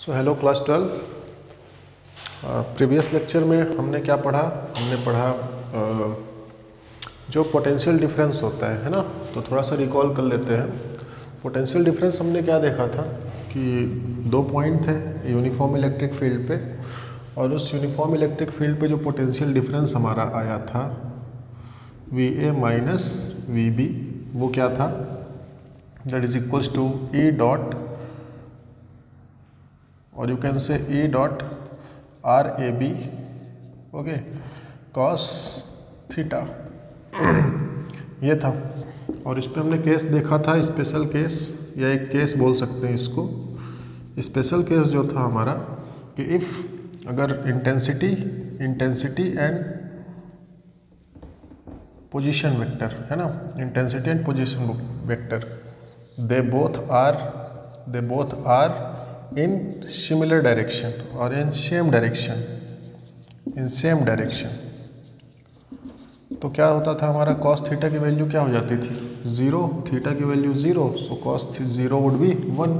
So hello class 12। Previous lecture में हमने क्या पढ़ा? हमने पढ़ा जो पोटेंशियल डिफरेंस होता है ना। तो थोड़ा सा रिकॉल कर लेते हैं। पोटेंशियल डिफरेंस हमने क्या देखा था कि दो पॉइंट थे यूनिफॉर्म इलेक्ट्रिक फील्ड पे, और उस यूनिफॉर्म इलेक्ट्रिक फील्ड पे जो पोटेंशियल डिफरेंस हमारा आया था VA माइनस VB, वो क्या था? That is equals to E dot, और you can say E dot RAB okay cos theta, ये था। और इस पे हमने केस देखा था, स्पेशल केस या एक केस बोल सकते हैं इसको। स्पेशल केस जो था हमारा कि इफ़ अगर इंटेंसिटी एंड पोजीशन वेक्टर है ना, intensity and position vector they both are in similar direction और इन सेम डायरेक्शन, तो क्या होता था हमारा कॉस थीटा की वैल्यू क्या हो जाती थी? 0, थीटा की value 0, so cos 0 would be 1।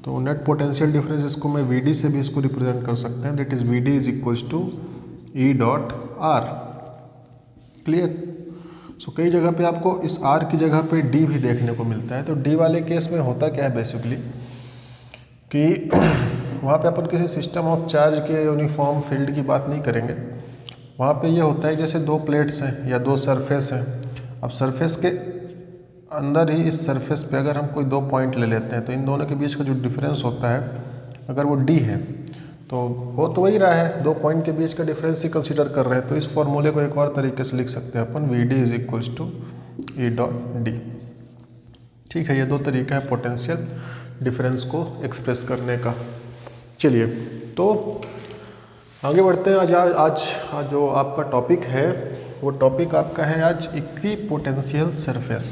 तो नेट पोटेंशियल डिफरेंस इसको मैं VD से भी इसको रिप्रेजेंट कर सकते हैं, that is VD is equals to E dot R। Clear? So कई जगह पे आपको इस R की जगह पे D भी देखने को मिलता है। तो D वाले केस में होता क्या है बेसिकली कि वहाँ पे अपन किसी सिस्टम ऑफ चार्ज के यूनिफॉर्म फील्ड की बात नहीं करेंगे। वहाँ पे ये होता है जैसे दो प्लेट्स हैं या दो सरफेस हैं। अब सरफेस के अंदर ही इस सरफेस पे अगर हम कोई दो पॉइंट ले लेते हैं तो इन दोनों के बीच का जो डिफरेंस होता है अगर वो D है तो हो तो वही रहा है, दो पॉइंट के बीच का डिफरेंस ही कंसीडर कर रहे हैं। तो इस फॉर्मूले को एक और तरीके से लिख सकते हैं अपन, VD is equals to E dot D। ठीक है, ये दो तरीका है पोटेंशियल डिफरेंस को एक्सप्रेस करने का। चलिए तो आगे बढ़ते हैं। आज जो आपका टॉपिक है वो टॉपिक आपका है आज इक्विपोटेंशियल सरफेस,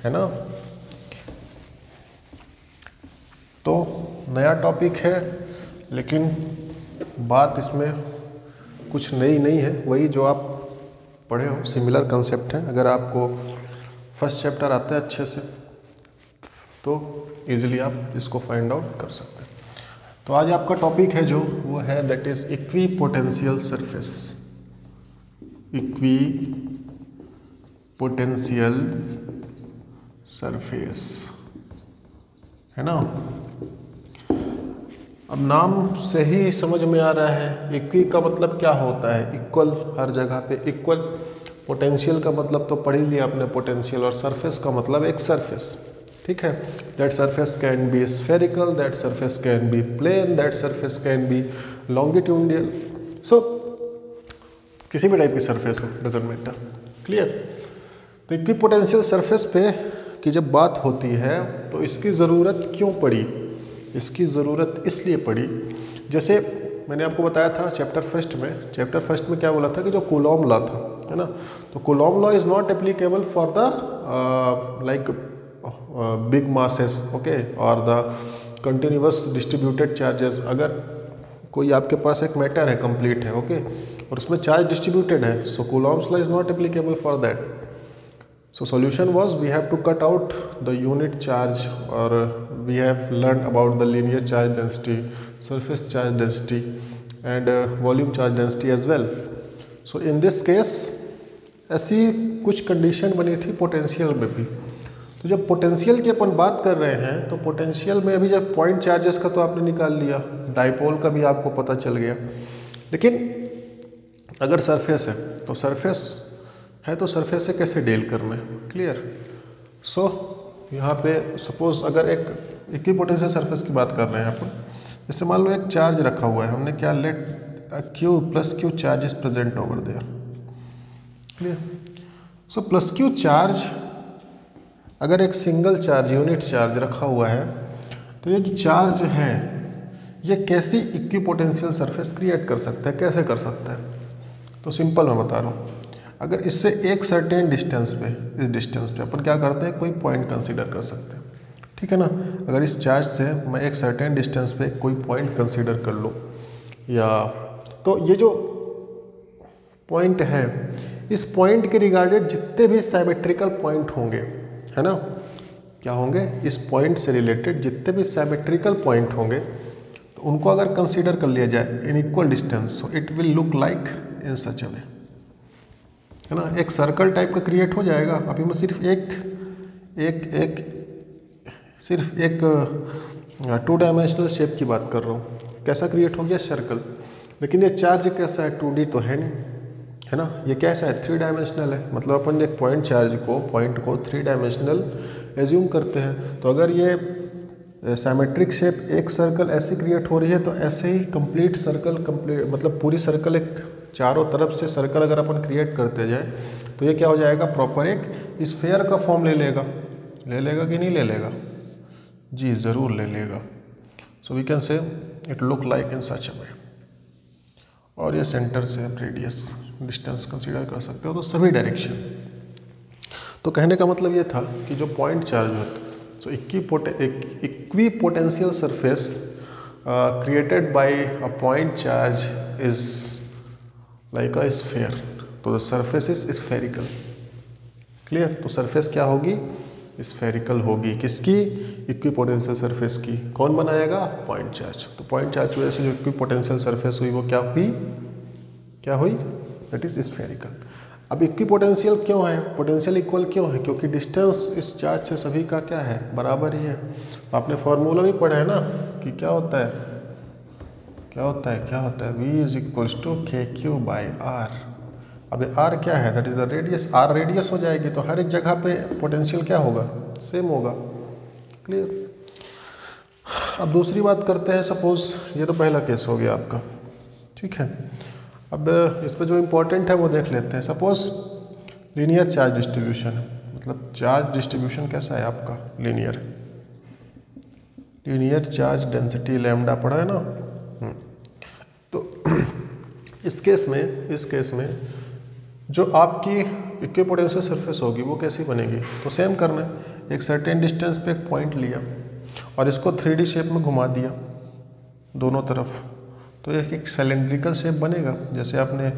है ना। तो नया टॉपिक है लेकिन बात इसमें कुछ नई नहीं है, वही जो आप पढ़े हो, सिमिलर कंसेप्ट है। अगर आपको फर्स्ट चैप्टर आता है अच्छे से तो इजीली आप इसको फाइंड आउट कर सकते हैं। तो आज आपका टॉपिक है जो वो है that is equipotential surface. Equipotential surface, है ना। अब नाम से ही समझ में आ रहा है इक्वी का मतलब क्या होता है, इक्वल, हर जगह पे इक्वल। पोटेंशियल का मतलब तो पढ़ ही लिया आपने पोटेंशियल, और सरफेस का मतलब एक सरफेस, ठीक है। That surface can be spherical, that surface can be plane, that surface can be longitudinal, so किसी भी टाइप की सरफेस हो, डजंट मैटर। क्लियर? तो इक्विपोटेंशियल सरफेस पे की जब बात होती है तो इसकी ज़रूरत क्यों पड़ी? इसकी ज़रूरत इसलिए पड़ी, जैसे मैंने आपको बताया था चैप्टर फर्स्ट में क्या बोला था कि जो कूलॉम लॉ था, है ना। तो Coulomb law is not applicable for the like big masses, okay, और द कंटिन्यूअस डिस्ट्रीब्यूटेड चार्जेस। अगर कोई आपके पास एक मैटर है, कंप्लीट है, ओके, और उसमें चार्ज डिस्ट्रीब्यूटेड है, so Coulomb's law is not applicable for that. So solution was we have to cut out the unit charge, और we have learn about the linear charge density, surface charge density and volume charge density as well. So in this case ऐसी कुछ condition बनी थी potential में भी। तो जब potential की अपन बात कर रहे हैं तो पोटेंशियल में अभी जब पॉइंट चार्जेस का तो आपने निकाल लिया, डाइपोल का भी आपको पता चल गया, लेकिन अगर सरफेस है तो सरफेस से कैसे डील करना है। क्लियर? सो यहाँ पे सपोज अगर एक इक्विपोटेंशियल सरफेस की बात कर रहे हैं अपन, जैसे मान लो एक चार्ज रखा हुआ है, हमने क्या let Q plus Q charge is present over there. Clear? So plus Q charge अगर एक सिंगल चार्ज, यूनिट चार्ज रखा हुआ है, तो ये जो चार्ज है ये कैसी इक्विपोटेंशियल सरफेस क्रिएट कर सकता है, कैसे कर सकता है? तो सिंपल मैं बता रहा हूँ। अगर इससे एक सर्टेन डिस्टेंस पे, इस डिस्टेंस पे अपन क्या करते हैं, कोई पॉइंट कंसीडर कर सकते हैं, ठीक है ना। अगर इस चार्ज से मैं एक सर्टेन डिस्टेंस पे कोई पॉइंट कंसीडर कर लूँ, या तो ये जो पॉइंट है, इस पॉइंट के रिगार्डेड जितने भी साइमेट्रिकल पॉइंट होंगे, है ना, क्या होंगे, इस पॉइंट से रिलेटेड जितने भी साइमेट्रिकल पॉइंट होंगे, तो उनको अगर कंसीडर कर लिया जाए in equal distance, so it will look like in such a way, है ना, एक सर्कल टाइप का क्रिएट हो जाएगा। अभी मैं सिर्फ एक 2 डायमेंशनल शेप की बात कर रहा हूँ। कैसा क्रिएट हो गया? सर्कल। लेकिन ये चार्ज कैसा है? 2D तो है नहीं, है ना, ये कैसा है? 3 डायमेंशनल है। मतलब अपन एक पॉइंट को 3 डायमेंशनल एज्यूम करते हैं। तो अगर ये सिमेट्रिक शेप एक सर्कल ऐसे क्रिएट हो रही है, तो ऐसे ही कंप्लीट मतलब पूरी सर्कल, एक चारों तरफ से सर्कल अगर अपन क्रिएट करते जाए तो ये क्या हो जाएगा? प्रॉपर एक स्फेयर का फॉर्म ले लेगा कि नहीं ले लेगा? जी ज़रूर ले लेगा। So we can say it look like in such a way. और ये सेंटर से आप रेडियस डिस्टेंस कंसीडर कर सकते हो, तो सभी डायरेक्शन। तो कहने का मतलब ये था कि जो पॉइंट चार्ज होता है, so equipotential surface created by a point charge is like a sphere, तो the surface is spherical, clear. तो सरफेस क्या होगी? स्फेरिकल होगी। किसकी? इक्विपोटेंशियल सरफेस की। कौन बनाएगा? Point charge. तो पॉइंट चार्ज की वजह से जो इक्विपोटेंशियल सरफेस हुई वो क्या हुई? That is spherical. अब इक्विपोटेंशियल क्यों है? पोटेंशियल इक्वल क्यों है? क्योंकि डिस्टेंस इस चार्ज से सभी का क्या है? बराबर ही है। आपने फॉर्मूला भी पढ़ा है ना कि क्या होता है V is equals to KQ/R। अब R क्या है? That is the radius. R radius हो जाएगी तो हर एक जगह पे पोटेंशियल क्या होगा? सेम होगा, क्लियर। अब दूसरी बात करते हैं। सपोज ये तो पहला केस हो गया आपका, ठीक है। अब इस पे जो इम्पोर्टेंट है वो देख लेते हैं। सपोज लीनियर चार्ज डिस्ट्रीब्यूशन, मतलब चार्ज डिस्ट्रीब्यूशन कैसा है आपका? लीनियर चार्ज डेंसिटी लैम्डा पढ़ा है ना। तो इस केस में जो आपकी इक्विपोटेंशियल सरफेस होगी वो कैसी बनेगी? तो सेम करना है, एक सर्टेन डिस्टेंस पे एक पॉइंट लिया और इसको 3D शेप में घुमा दिया दोनों तरफ, तो एक सिलेंड्रिकल शेप बनेगा। जैसे आपने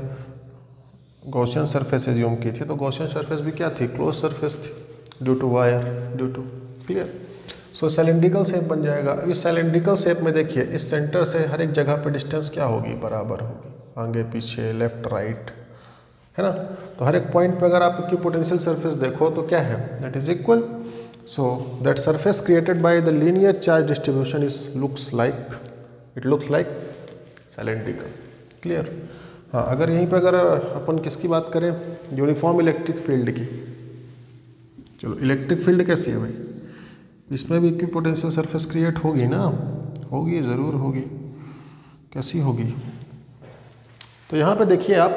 गॉसियन सरफेस एज्यूम की थी, तो गॉसियन सरफेस भी क्या थी? क्लोज सरफेस थी due to clear. So cylindrical shape बन जाएगा। अब इस सिलेंड्रिकल शेप में देखिए, इस सेंटर से हर एक जगह पे डिस्टेंस क्या होगी? बराबर होगी, आगे पीछे लेफ्ट राइट, है ना। तो हर एक पॉइंट पे अगर आप इक्विपोटेंशियल सरफेस देखो तो क्या है? That is equal. So that surface created by the linear charge distribution looks like cylindrical, clear. हाँ, अगर यहीं पे अगर अपन किसकी बात करें? यूनिफॉर्म इलेक्ट्रिक फील्ड की। चलो, इलेक्ट्रिक फील्ड कैसी है भाई? इसमें भी इक्विपोटेंशियल सरफेस क्रिएट होगी ना? होगी, ज़रूर होगी। कैसी होगी? तो यहाँ पे देखिए आप,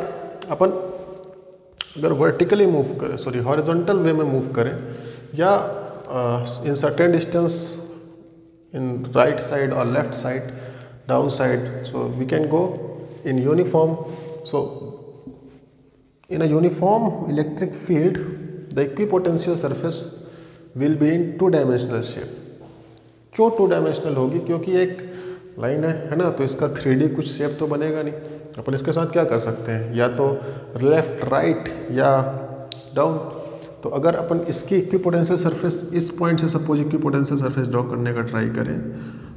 अपन अगर वर्टिकली मूव करें, हॉरिजॉन्टल वे में मूव करें, या in certain distance in right side और left side, down side, so we can go in uniform. So in a uniform electric field the equipotential surface will be in 2 dimensional shape. क्यों 2 dimensional होगी? क्योंकि एक line है ना, तो इसका 3D कुछ शेप तो बनेगा नहीं। अपन इसके साथ क्या कर सकते हैं? या तो लेफ्ट राइट या डाउन। तो अगर अपन इसकी इक्विपोटेंशियल सरफेस इस पॉइंट से सपोज इक्विपोटेंशियल सरफेस ड्रॉ करने का ट्राई करें,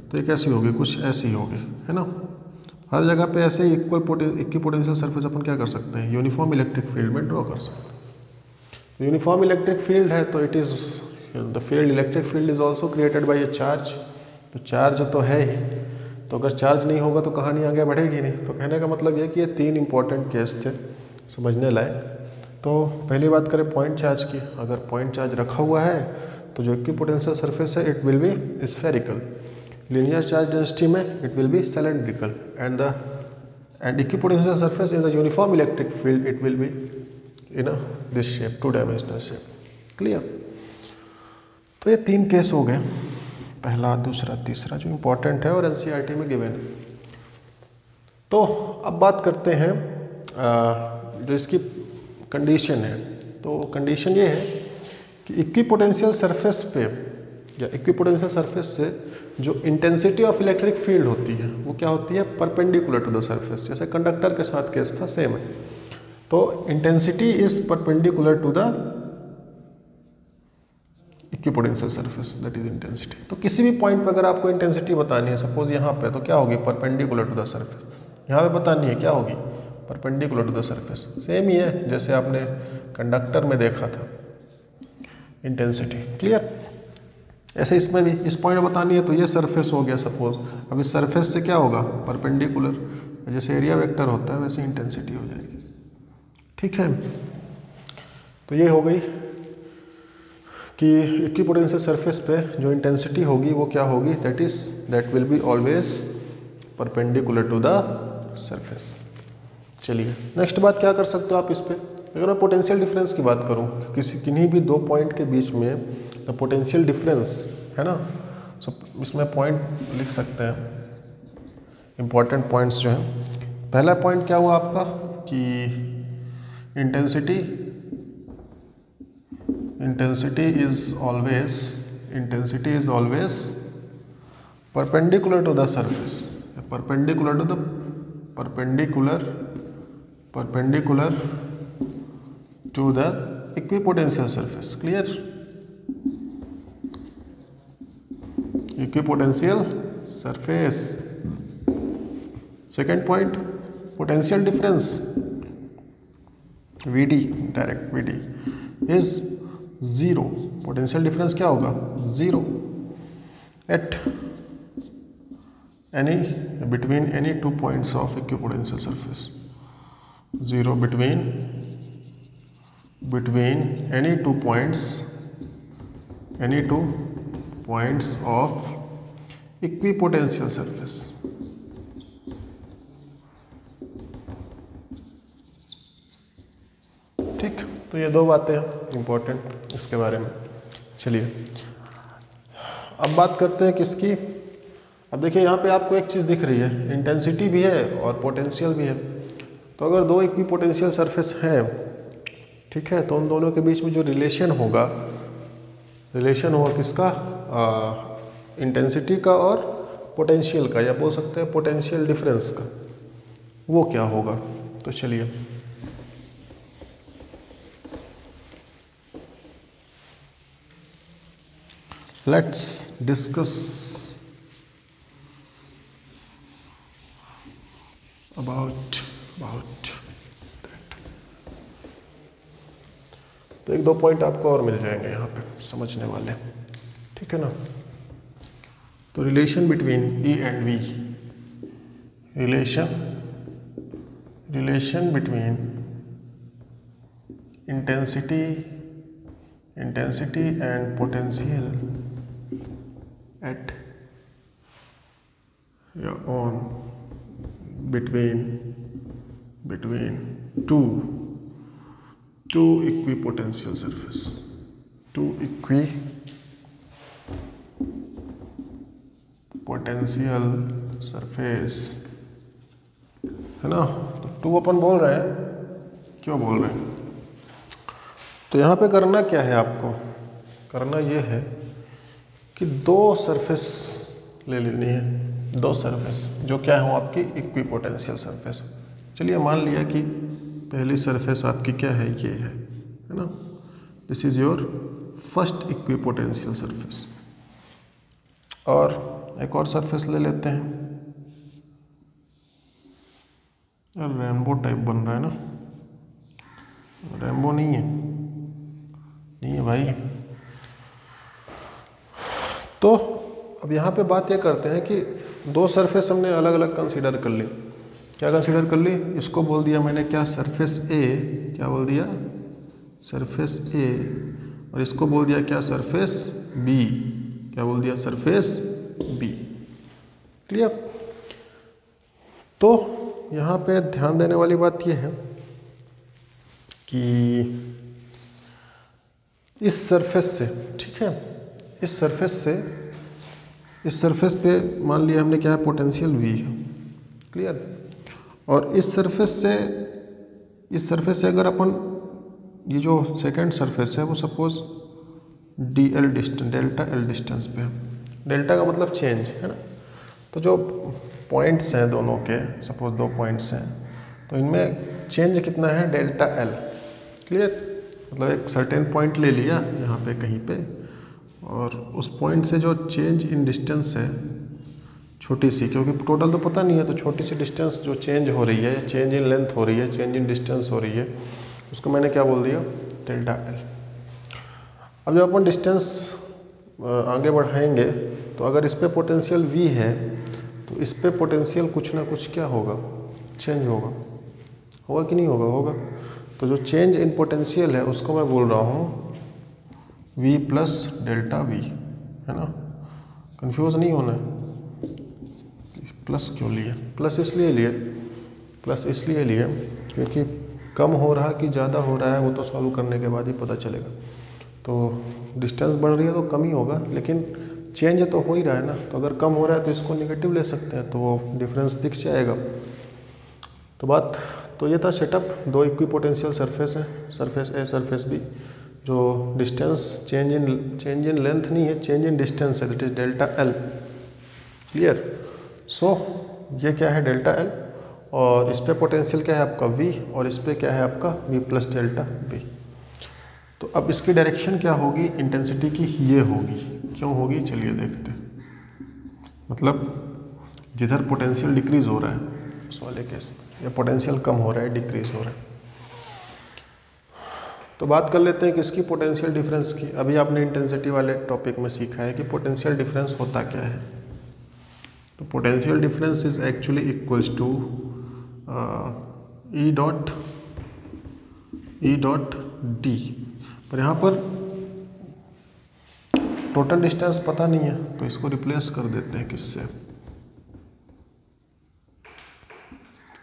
तो ये कैसी होगी? कुछ ऐसी होगी, है ना। हर जगह पे ऐसे ही इक्विपोटेंशियल सरफेस अपन क्या कर सकते हैं? यूनिफॉर्म इलेक्ट्रिक फील्ड में ड्रॉ कर सकते हैं। यूनिफॉर्म इलेक्ट्रिक फील्ड है तो it is the electric field is also created by A charge. तो चार्ज तो है ही, तो अगर चार्ज नहीं होगा तो कहानी आगे बढ़ेगी नहीं। तो कहने का मतलब ये कि ये 3 इंपॉर्टेंट केस थे समझने लायक। तो पहली बात करें पॉइंट चार्ज की। अगर पॉइंट चार्ज रखा हुआ है तो जो इक्विपोटेंशियल सरफेस है it will be spherical. Linear charge density में it will be cylindrical, and equipotential surface in the uniform electric field it will be in this shape, 2 dimensional shape, clear. तो ये 3 case हो गए, पहला, दूसरा, तीसरा, जो इम्पोर्टेंट है और एनसीईआरटी में गिवन है। तो अब बात करते हैं जो इसकी कंडीशन है। तो कंडीशन ये है कि इक्विपोटेंशियल सरफेस पे या इक्विपोटेंशियल सरफेस से जो इंटेंसिटी ऑफ इलेक्ट्रिक फील्ड होती है वो क्या होती है? Perpendicular to the surface. जैसे कंडक्टर के साथ केस था, सेम है। तो intensity is perpendicular to the equipotential surface that is intensity. तो किसी भी पॉइंट पर अगर आपको इंटेंसिटी बतानी है, सपोज यहाँ पे, तो क्या होगी, परपेंडिकुलर टू द सरफेस। यहाँ पे बतानी है क्या होगी, perpendicular to the surface. Same ही है जैसे आपने कंडक्टर में देखा था इंटेंसिटी। क्लियर? ऐसे इसमें भी इस पॉइंट बतानी है तो ये सरफेस हो गया सपोज। अब इस सरफेस से क्या होगा, परपेंडिकुलर, जैसे एरिया वेक्टर होता है वैसे इंटेंसिटी हो जाएगी। ठीक है, तो ये हो गई कि इक्विपोटेंशियल सरफेस पे जो इंटेंसिटी होगी वो क्या होगी, that will be always perpendicular to the surface. चलिए नेक्स्ट बात क्या कर सकते हो आप इस पे, अगर मैं पोटेंशियल डिफरेंस की बात करूं, किन्हीं भी दो पॉइंट के बीच में द पोटेंशियल डिफरेंस है ना, सो इसमें पॉइंट लिख सकते हैं, इंपॉर्टेंट पॉइंट्स जो हैं। पहला पॉइंट क्या हुआ आपका कि intensity is always perpendicular to the surface, perpendicular to the equipotential surface. Clear? Equipotential surface. Second point, potential difference VD, direct VD is 0. Potential difference क्या होगा, 0 at any between any two points of equipotential surface. 0 between any two points of equipotential surface. ठीक, तो ये दो बातें हैं important इसके बारे में। चलिए अब बात करते हैं किसकी। अब देखिए यहाँ पे आपको एक चीज़ दिख रही है, इंटेंसिटी भी है और पोटेंशियल भी है। तो अगर दो इक्विपोटेंशियल सरफेस हैं, ठीक है, तो उन दोनों के बीच में जो रिलेशन होगा किसका, इंटेंसिटी का और पोटेंशियल का, या बोल सकते हैं पोटेंशियल डिफरेंस का, वो क्या होगा। तो चलिए let's discuss about that। तो एक दो पॉइंट आपको और मिल जाएंगे यहाँ पे समझने वाले, ठीक है ना। तो relation between E and V, relation between intensity and potential at on between two equipotential surface, two equipotential surface है ना। तो टू अपन बोल रहे हैं, क्यों बोल रहे हैं, तो यहाँ पे करना क्या है, आपको करना ये है कि दो सरफेस ले लेनी है, दो सरफेस जो क्या हो आपकी इक्विपोटेंशियल सरफेस। चलिए मान लिया कि पहली सरफेस आपकी क्या है, ये है ना, this is your first equipotential surface. और एक और सरफेस ले लेते हैं, यार रेनबो टाइप बन रहा है ना, रेनबो नहीं है भाई। तो अब यहाँ पे बात ये करते हैं कि दो सरफेस हमने अलग अलग कंसीडर कर ली। क्या कंसीडर कर ली, इसको बोल दिया मैंने क्या, सरफेस ए, क्या बोल दिया, सरफेस ए, और इसको बोल दिया क्या, सरफेस बी, क्या बोल दिया, सरफेस बी। क्लियर। तो यहाँ पे ध्यान देने वाली बात ये है कि इस सरफेस से, ठीक है, इस सरफेस पे मान लिया हमने क्या है, पोटेंशियल V है। क्लियर। और इस सरफेस से अगर अपन ये जो सेकंड सरफेस है वो suppose DL distance, delta L distance पे है। डेल्टा का मतलब चेंज है ना। तो जो पॉइंट्स हैं दोनों के, सपोज दो पॉइंट्स हैं, तो इनमें चेंज कितना है, डेल्टा L। क्लियर। मतलब एक सर्टेन पॉइंट ले लिया यहाँ पे कहीं पे, और उस पॉइंट से जो चेंज इन डिस्टेंस है छोटी सी, क्योंकि टोटल तो पता नहीं है, तो छोटी सी डिस्टेंस जो चेंज हो रही है, चेंज इन लेंथ हो रही है, चेंज इन डिस्टेंस हो रही है, उसको मैंने क्या बोल दिया, डेल्टा एल। अब जब अपन डिस्टेंस आगे बढ़ाएंगे तो अगर इस पे पोटेंशियल V है तो इस पे पोटेंशियल कुछ ना कुछ क्या होगा, चेंज होगा, होगा कि नहीं होगा, होगा। तो जो चेंज इन पोटेंशियल है उसको मैं बोल रहा हूँ V प्लस डेल्टा V, है ना। कंफ्यूज नहीं होना है। प्लस क्यों लिए, प्लस इसलिए लिए क्योंकि कम हो रहा कि ज़्यादा हो रहा है वो तो सॉल्व करने के बाद ही पता चलेगा। तो डिस्टेंस बढ़ रही है तो कम ही होगा, लेकिन चेंज तो हो ही रहा है ना, तो अगर कम हो रहा है तो इसको नेगेटिव ले सकते हैं, तो वो डिफरेंस दिख जाएगा। तो बात तो ये था सेटअप। दो इक्विपोटेंशियल सरफेस है, सरफेस ए सरफेस बी, जो डिस्टेंस चेंज इन लेंथ नहीं है, चेंज इन डिस्टेंस है, that is delta L. Clear. So ये क्या है, डेल्टा एल, और इस पे पोटेंशियल क्या है आपका V, और इस पे क्या है आपका V प्लस डेल्टा V। तो अब इसकी डायरेक्शन क्या होगी, इंटेंसिटी की ये होगी। क्यों होगी, चलिए देखते हैं। मतलब जिधर पोटेंशियल डिक्रीज हो रहा है उस वाले केस, या पोटेंशियल कम हो रहा है, डिक्रीज हो रहा है। तो बात कर लेते हैं किसकी, पोटेंशियल डिफरेंस की। अभी आपने इंटेंसिटी वाले टॉपिक में सीखा है कि पोटेंशियल डिफरेंस होता क्या है। तो potential difference is actually equals to E dot d. पर यहाँ पर टोटल डिस्टेंस पता नहीं है, तो इसको रिप्लेस कर देते हैं किससे,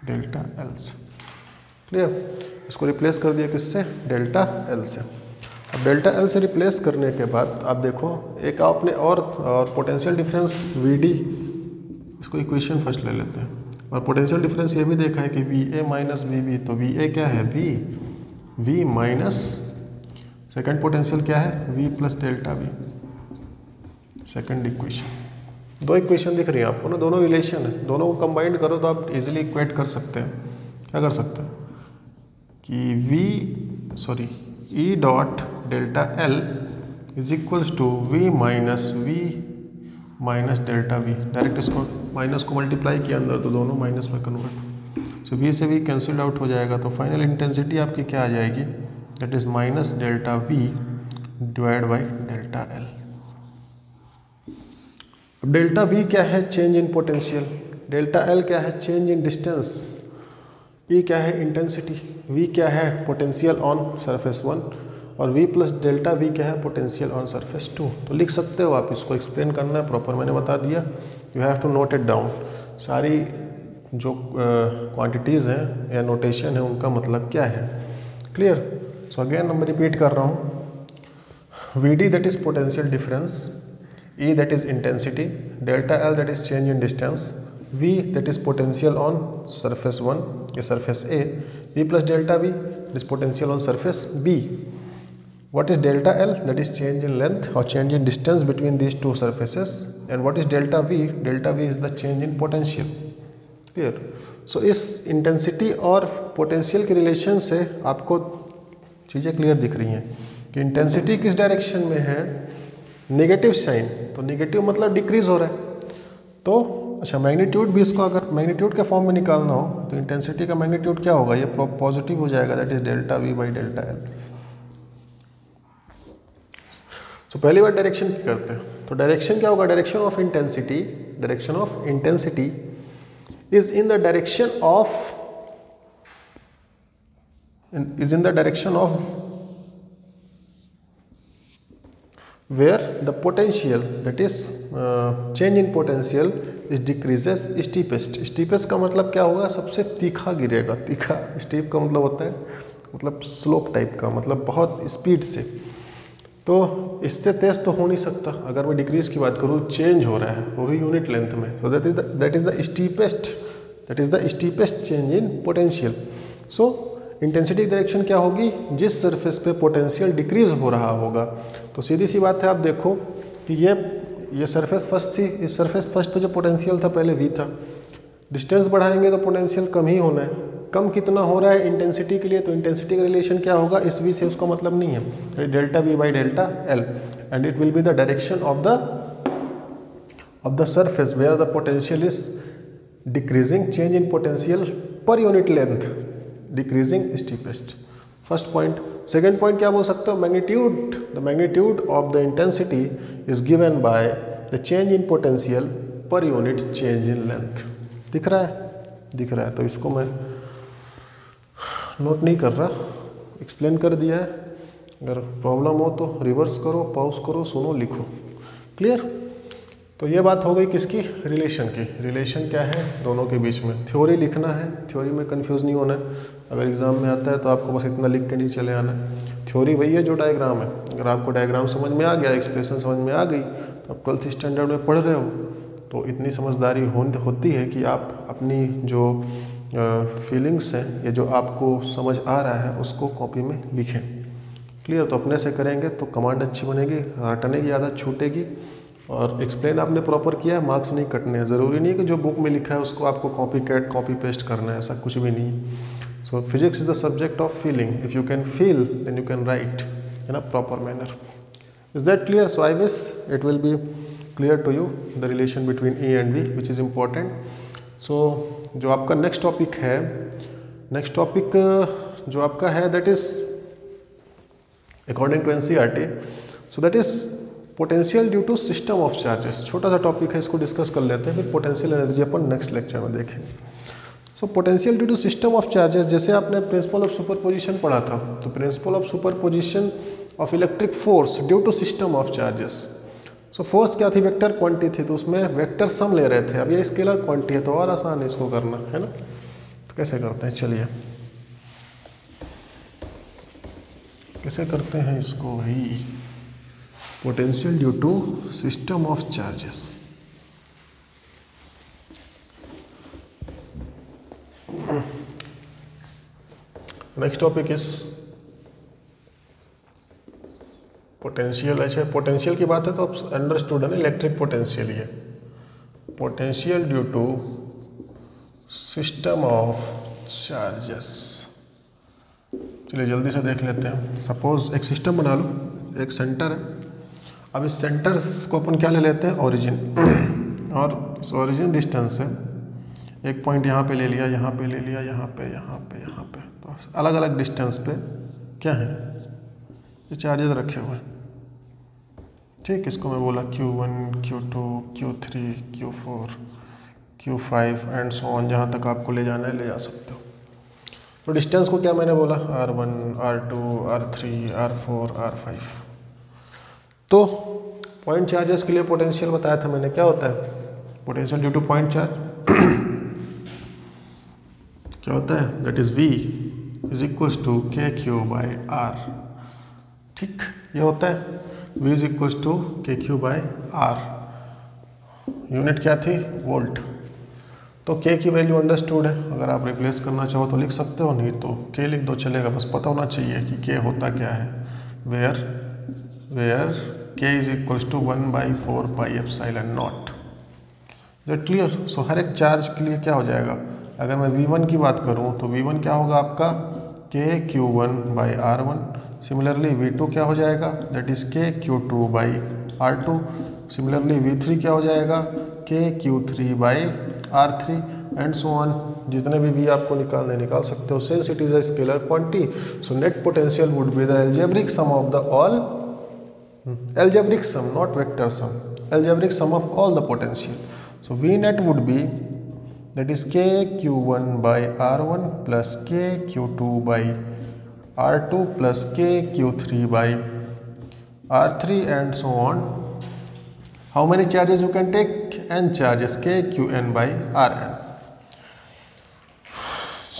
डेल्टा एल से। क्लियर। इसको रिप्लेस कर दिया किससे, डेल्टा एल से। अब डेल्टा एल से रिप्लेस करने के बाद आप देखो, एक आपने और पोटेंशियल डिफरेंस VD, इसको इक्वेशन फर्स्ट ले लेते हैं। और पोटेंशियल डिफरेंस ये भी देखा है कि VA माइनस VB, तो VA क्या है, V माइनस सेकंड पोटेंशियल क्या है, V plus delta V। Second equation, दो इक्वेशन दिख रही है आपको ना, दोनों रिलेशन है, दोनों को कंबाइंड करो तो आप इजीली इक्वेट कर सकते हैं। क्या कर सकते हैं कि E dot delta l is equals to V minus delta V। Direct इसको माइनस को मल्टीप्लाई किया अंदर, तो दोनों माइनस में कन्वर्ट, सो V से V कैंसिल आउट हो जाएगा। तो फाइनल इंटेंसिटी आपकी क्या आ जाएगी, that is minus delta V divide by delta l. अब डेल्टा V क्या है, change in potential, delta l क्या है, चेंज इन डिस्टेंस, E क्या है, इंटेंसिटी, V क्या है, पोटेंशियल ऑन सरफेस 1, और V प्लस डेल्टा V क्या है, पोटेंशियल ऑन सरफेस 2। तो लिख सकते हो आप, इसको एक्सप्लेन करना है प्रॉपर, मैंने बता दिया, you have to note it down. सारी जो क्वांटिटीज़ हैं या नोटेशन है उनका मतलब क्या है। क्लियर। सो अगेन मैं रिपीट कर रहा हूँ, VD that is potential difference, E that is intensity, delta L that is change in distance, V that is potential on surface 1 या surface A, V plus delta V that is potential on surface B। What is delta L? That is change in length or change in distance between these two surfaces. And what is delta V? Delta V is the change in potential. Clear? So इस intensity और potential के relation से आपको चीज़ें clear दिख रही हैं कि intensity किस direction में है, negative sign, तो negative मतलब decrease हो रहा है। तो अच्छा, magnitude भी, इसको अगर magnitude के फॉर्म में निकालना हो तो intensity का magnitude क्या होगा, ये पॉजिटिव हो जाएगा, that is delta V by delta L। तो पहली बार डायरेक्शन की करते हैं, तो डायरेक्शन क्या होगा, direction of intensity is in the direction of where the potential that is change in potential is decreases steepest. Steepest का मतलब क्या होगा, सबसे तीखा गिरेगा, तीखा, स्टीप का मतलब होता है मतलब स्लोप टाइप का, मतलब बहुत स्पीड से। तो इससे तेज तो हो नहीं सकता। अगर मैं डिक्रीज की बात करूँ, चेंज हो रहा है वो भी यूनिट लेंथ में, so that is the steepest change in potential. So intensity direction क्या होगी, जिस सरफेस पे पोटेंशियल डिक्रीज हो रहा होगा। तो सीधी सी बात है, आप देखो कि ये सरफेस फर्स्ट थी, इस सरफेस फर्स्ट पे जो पोटेंशियल था पहले V था, डिस्टेंस बढ़ाएंगे तो पोटेंशियल कम ही होना है। कम कितना हो रहा है इंटेंसिटी के लिए, तो इंटेंसिटी का रिलेशन क्या होगा, इस V से, उसका मतलब नहीं है delta V by delta L। and it will be the direction of the surface where the potential is decreasing. Change in potential per unit length decreasing steepest. First point. Second point क्या बोल सकते हो? Magnitude. The magnitude of the intensity is given by the change in potential per unit change in length. दिख रहा है? दिख रहा है. तो इसको मैं नोट नहीं कर रहा, एक्सप्लेन कर दिया है. अगर प्रॉब्लम हो तो रिवर्स करो, पॉज करो, सुनो, लिखो. क्लियर? तो ये बात हो गई किसकी? रिलेशन की. रिलेशन क्या है दोनों के बीच में? थ्योरी लिखना है, थ्योरी में कंफ्यूज नहीं होना है. अगर एग्जाम में आता है तो आपको बस इतना लिख के नहीं चले आना है. थ्योरी वही है जो डायग्राम है. अगर आपको डायग्राम समझ में आ गया, एक्सप्रेशन समझ में आ गई, तो आप 12th स्टैंडर्ड में पढ़ रहे हो, तो इतनी समझदारी होती है कि आप अपनी जो फीलिंग्स हैं, ये जो आपको समझ आ रहा है, उसको कॉपी में लिखें. क्लियर? तो अपने से करेंगे तो कमांड अच्छी बनेगी, रटने की आदत छूटेगी. और एक्सप्लेन आपने प्रॉपर किया है, मार्क्स नहीं कटने हैं. ज़रूरी नहीं है कि जो बुक में लिखा है उसको आपको कॉपी पेस्ट करना है, ऐसा कुछ भी नहीं है. So physics is the subject of feeling. If you can feel then you can write in a proper manner. Is that clear? So I wish it will be clear to you the relation between A and B which is important. So जो आपका next topic है, next topic जो आपका है that is according to NCERT, so that is potential due to system of charges. छोटा सा topic है, इसको डिस्कस कर लेते हैं, फिर पोटेंशियल एनर्जी अपन नेक्स्ट लेक्चर में देखेंगे. So potential due to system of charges, जैसे आपने प्रिंसिपल ऑफ सुपरपोजिशन पढ़ा था, तो principle of superposition of electric force due to system of charges. So force क्या थी? वेक्टर क्वांटिटी थी, तो उसमें वेक्टर सम ले रहे थे. अब ये स्केलर क्वांटिटी है तो और आसान है इसको करना, है ना? तो कैसे करते हैं? चलिए कैसे करते हैं इसको भाई? Potential due to system of charges. Next topic is potential. अच्छा, पोटेंशियल की बात है तो आप अंडरस्टूड है ना, इलेक्ट्रिक पोटेंशियल. ये potential due to system of charges. चलिए जल्दी से देख लेते हैं. सपोज एक सिस्टम बना लो, एक सेंटर है. अब इस सेंटर को अपन क्या ले लेते हैं? ओरिजिन. और इस ओरिजिन डिस्टेंस से एक पॉइंट यहाँ पे ले लिया, यहाँ पे ले लिया, यहाँ पे, यहाँ पे, यहाँ पे. तो अलग अलग डिस्टेंस पे क्या है? ये चार्जेस रखे हुए हैं. ठीक, इसको मैं बोला Q1, Q2, Q3, Q4, Q5 and so on. जहाँ तक आपको ले जाना है ले जा सकते हो. तो डिस्टेंस को क्या मैंने बोला? R1, R2, R3, R4, R5. तो पॉइंट चार्जेस के लिए पोटेंशियल बताया था मैंने. क्या होता है potential due to point charge? क्या होता है? That is V is equals to KQ by R. ठीक, ये होता है V is equals to KQ by R. Unit क्या थी? वोल्ट. तो K की वैल्यू अंडरस्टूड है. अगर आप रिप्लेस करना चाहो तो लिख सकते हो, नहीं तो K लिख दो चलेगा. बस पता होना चाहिए कि K होता क्या है. Where K is equals to 1/4 pi epsilon naught. That clear? So हर एक चार्ज के लिए क्या हो जाएगा? अगर मैं V1 की बात करूं तो V1 क्या होगा आपका? KQ1 by R1. Similarly V2 क्या हो जाएगा? That is KQ2 by R2. Similarly V3 क्या हो जाएगा? KQ3 by R3 and so on. जितने भी V आपको निकाल सकते हो. Since it is a scalar quantity, so net potential would be the algebraic sum of the all, algebraic sum, not vector sum, algebraic sum of all the potential. So V net would be, that is KQ1 by R1 plus KQ2 by R2 plus KQ3 by R3 and so on. How many charges you can take? N charges, KQN by Rn.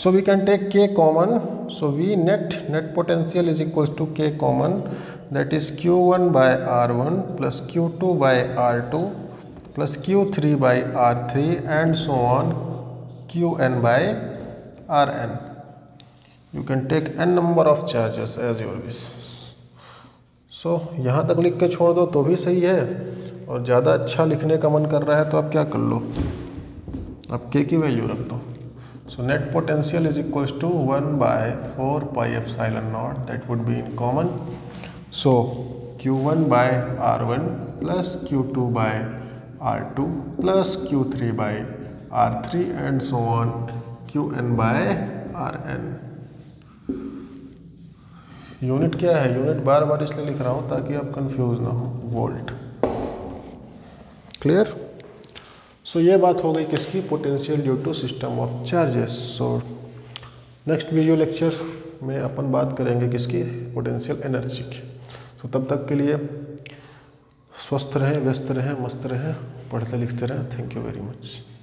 So we can take K common. So V net potential is equals to K common, that is Q1 by R1 plus Q2 by R2 plus Q3 by R3 and so on, Qn by Rn. You can take n number of charges as your wish. So यहाँ तक लिख के छोड़ दो तो भी सही है, और ज़्यादा अच्छा लिखने का मन कर रहा है तो आप क्या कर लो, आप K की वैल्यू रख दो. So net potential is equals to 1/4 pi epsilon naught, that would be in common. So Q1 by R1 plus Q2 by R2 plus Q3 by R3 and so on Qn by Rn। Unit क्या है? Unit बार बार इसलिए लिख रहा हूँ ताकि आप confuse ना हो, वोल्ट। क्लियर? सो ये बात हो गई किसकी? Potential due to system of charges. So next video lecture में अपन बात करेंगे किसकी? पोटेंशियल एनर्जी की। तो तब तक के लिए स्वस्थ रहें, व्यस्त रहें, मस्त रहें, पढ़ते लिखते रहें। Thank you very much.